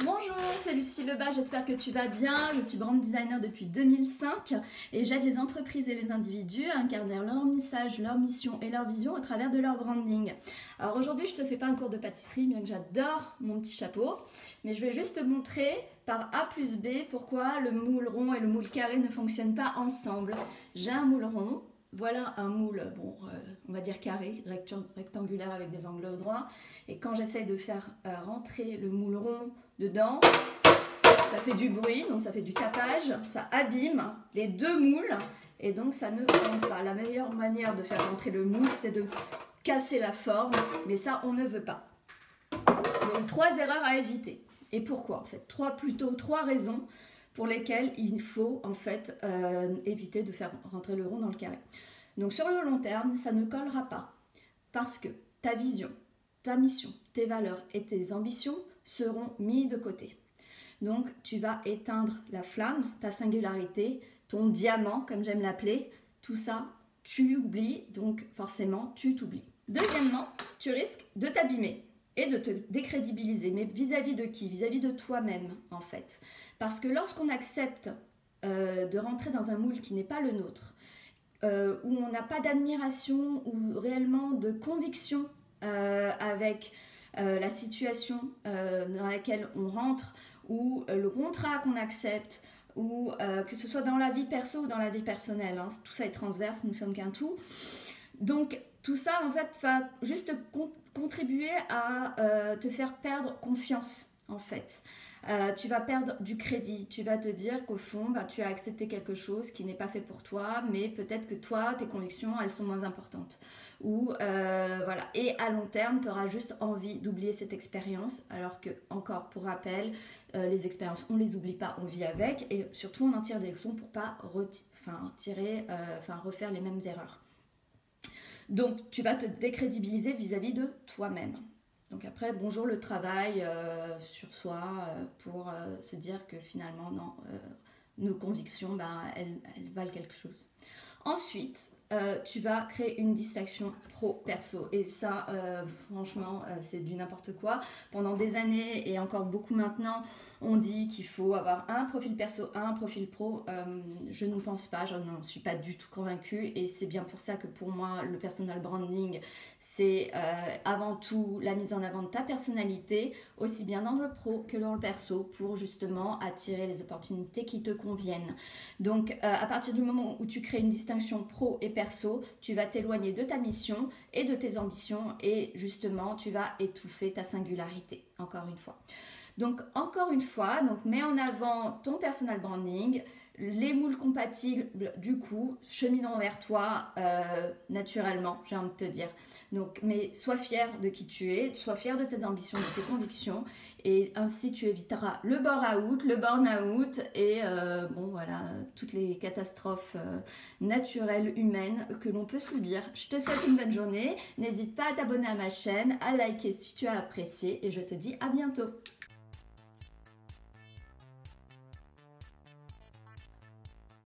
Bonjour, c'est Lucie Lebas, j'espère que tu vas bien. Je suis brand designer depuis 2005 et j'aide les entreprises et les individus à incarner leur message, leur mission et leur vision au travers de leur branding. Alors aujourd'hui, je ne te fais pas un cours de pâtisserie, bien que j'adore mon petit chapeau, mais je vais juste te montrer par A plus B pourquoi le moule rond et le moule carré ne fonctionnent pas ensemble. J'ai un moule rond. Voilà un moule, bon, on va dire carré, rectangulaire avec des angles droits. Et quand j'essaie de faire rentrer le moule rond dedans, ça fait du bruit, donc ça fait du tapage, ça abîme les deux moules et donc ça ne rentre pas. La meilleure manière de faire rentrer le moule, c'est de casser la forme, mais ça, on ne veut pas. Donc 3 erreurs à éviter. Et pourquoi en fait? Plutôt 3 raisons pour lesquelles il faut en fait éviter de faire rentrer le rond dans le carré. Donc sur le long terme, ça ne collera pas parce que ta vision, ta mission, tes valeurs et tes ambitions seront mis de côté. Donc tu vas éteindre la flamme, ta singularité, ton diamant comme j'aime l'appeler, tout ça tu oublies, donc forcément tu t'oublies. Deuxièmement, tu risques de t'abîmer et de te décrédibiliser, mais vis-à-vis de qui? Vis-à-vis de toi-même en fait. Parce que lorsqu'on accepte de rentrer dans un moule qui n'est pas le nôtre, où on n'a pas d'admiration ou réellement de conviction avec la situation dans laquelle on rentre, ou le contrat qu'on accepte, ou que ce soit dans la vie perso ou dans la vie personnelle, hein, tout ça est transverse, nous sommes qu'un tout. Donc tout ça en fait va juste contribuer à te faire perdre confiance en fait. Tu vas perdre du crédit, tu vas te dire qu'au fond tu as accepté quelque chose qui n'est pas fait pour toi, mais peut-être que toi tes convictions elles sont moins importantes, ou voilà, et à long terme tu auras juste envie d'oublier cette expérience, alors que, encore pour rappel, les expériences on les oublie pas, on vit avec, et surtout on en tire des leçons pour pas refaire les mêmes erreurs. Donc tu vas te décrédibiliser vis-à-vis de toi-même. Donc après, bonjour le travail sur soi pour se dire que finalement, non, nos convictions, elles valent quelque chose. Ensuite, tu vas créer une distinction pro-perso. Et ça, franchement, c'est du n'importe quoi. Pendant des années, et encore beaucoup maintenant, on dit qu'il faut avoir un profil perso, un profil pro. Je ne pense pas, je n'en suis pas du tout convaincue. Et c'est bien pour ça que pour moi, le personal branding, c'est avant tout la mise en avant de ta personnalité, aussi bien dans le pro que dans le perso, pour justement attirer les opportunités qui te conviennent. Donc, à partir du moment où tu crées une distinction pro et perso, tu vas t'éloigner de ta mission et de tes ambitions, et justement, tu vas étouffer ta singularité, encore une fois. Donc, encore une fois, mets en avant ton personal branding, les moules compatibles, du coup, cheminant vers toi naturellement, j'ai envie de te dire. Donc, mais sois fier de qui tu es, sois fier de tes ambitions, de tes convictions, et ainsi tu éviteras le bore-out, le burn-out et bon voilà, toutes les catastrophes naturelles humaines que l'on peut subir. Je te souhaite une bonne journée, n'hésite pas à t'abonner à ma chaîne, à liker si tu as apprécié, et je te dis à bientôt.